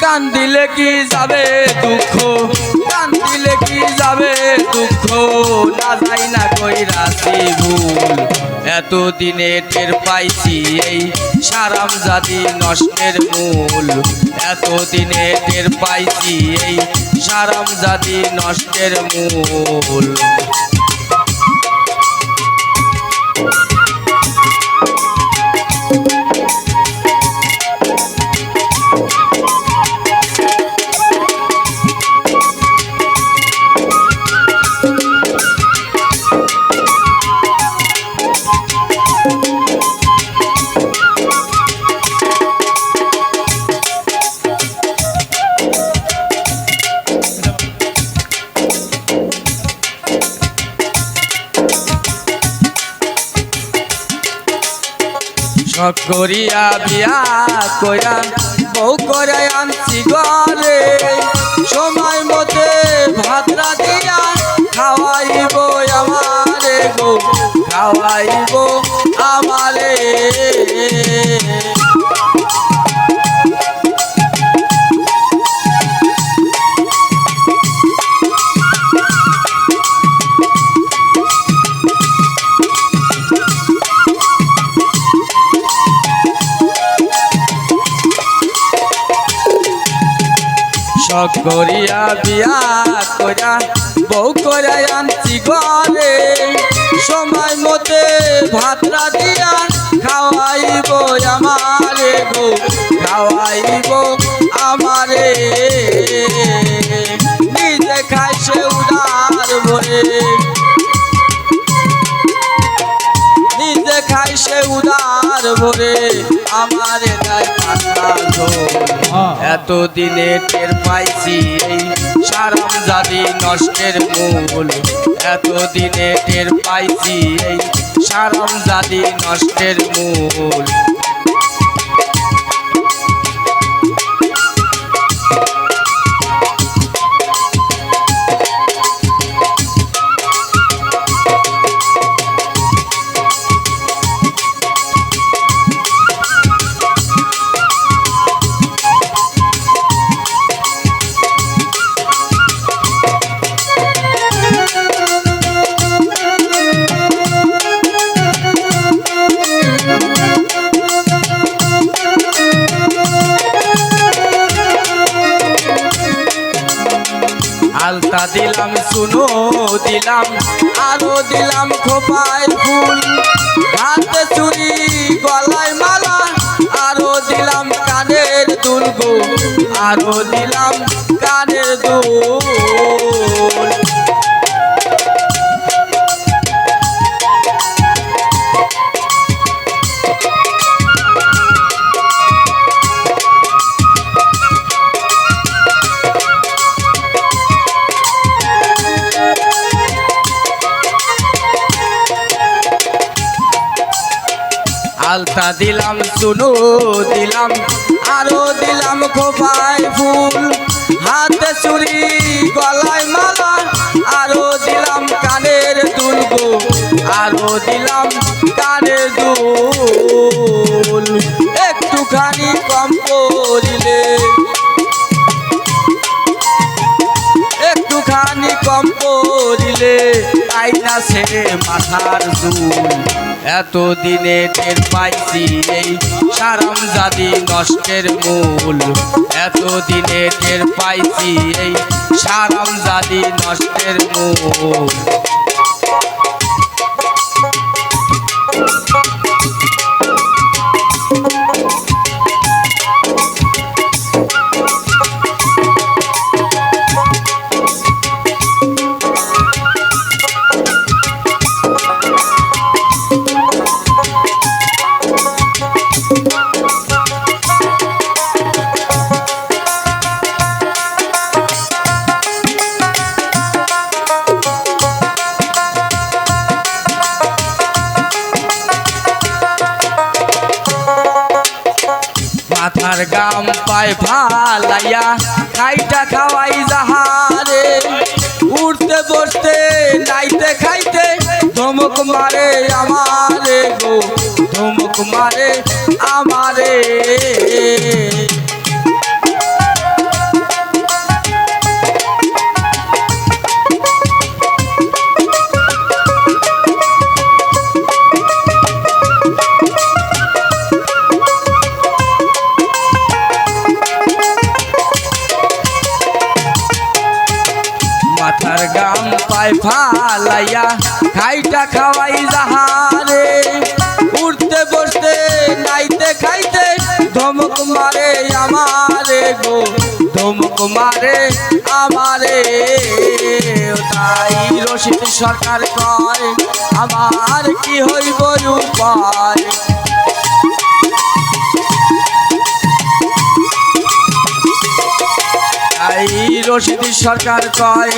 গান দিলে কি যাবে দুঃখ, গান দিলে কি যাবে দুঃখ, না যাই না কইরাছি ভুল। এতদিনে টের পাইছি এই সারামজাদি নষ্টের মূল, এতদিনে টের পাইছি এই সারামজাদি নষ্টের মূল। শখ করিয়া বিয়া কইরা বউ করে আনছি ঘরে, সময় মতে ভাত রাঁধিয়া খাওয়াইব আমারে গো, খাওয়াইব আমারে। শখ করিয়া বিয়া কইরা বউ করে আনছি ঘরে, সময় মতে ভাত রাঁধিয়া খাওয়াইব আমারে গো, খাওয়াইব আমারে। নিজে খাই সে উদার ভরে, নিজে খাই সে উদার ভরে, আমারে দেয় ঠান্ডা ঝোল। এতদিনে টের পাইছি এই সারামজাদি নষ্টের মূল, এতদিনে টের পাইছি এই সারামজাদি নষ্টের মূল। আলতা দিলাম শুনো দিলাম, আরো দিলাম খোপায় ফুল, হাতে চুড়ি গলায় মালা, আরো দিলাম কানের দুল গো, আরো দিলাম কানের দুল। আলতা দিলাম শুনো দিলাম, আরো দিলাম খোপায় ফুল, হাতে চুড়ি গলায় মালা, আরো দিলাম কানের দুল গো, আরো দিলাম কানের দুল। একটুখানি কম করিলে, একটুখানি কম করিলে তাই না ছেড়ে মাথার চুল। এতদিনে টের পাইছি এই সারামজাদি নষ্টের মূল, এতদিনে টের পাইছি এই সারামজাদি নষ্টের মূল। মাথার গাম পায় ফালাইয়া খাইটা খাওয়াই যাহারে, উঠতে বসতে নাইতে খাইতে ধমক মারে আমারে গো, ধমক মারে আমারে। পায় ফালাইয়া খাইটা খাওয়াই যাহারে উঠতে বসতে নাইতে খাইতে ধমক মারে আমারে গো ধমক মারে আমারে তাই রশিদ সরকার কয় আমার কি হইব উপায় তাই রশিদ সরকার কয়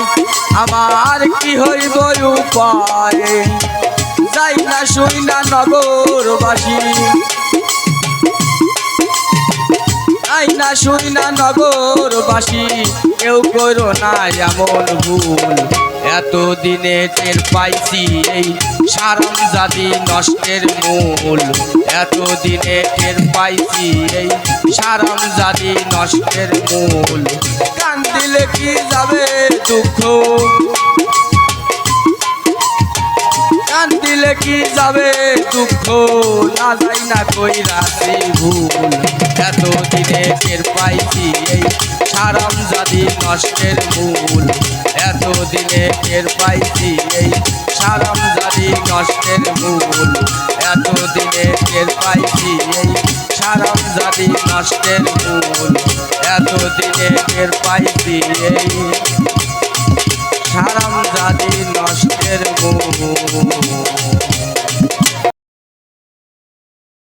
আমার কি হইব উপায় যাই না শুই না নগরবাসী যাই না শুই না নগরবাসী কেউ করো না এমন ভুল এতদিনে টের পাইছি এই হারামজাদি নষ্টের মূল এতদিনে টের পাইছি এই হারামজাদি নষ্টের মূল কান দিলে কি যাবে দুঃখ কান দিলে কি যাবে দুঃখ না যাই না কইরাছি ভুল এতদিনে টের পাইছি এই হারামজাদি নষ্টের মূল এতদিনে টের পাইছি এই হারামজাদি নষ্টের মূল এতদিনে টের পাইছি এই হারামজাদি নষ্টের মূল এতদিনে টের পাইছি এই হারামজাদি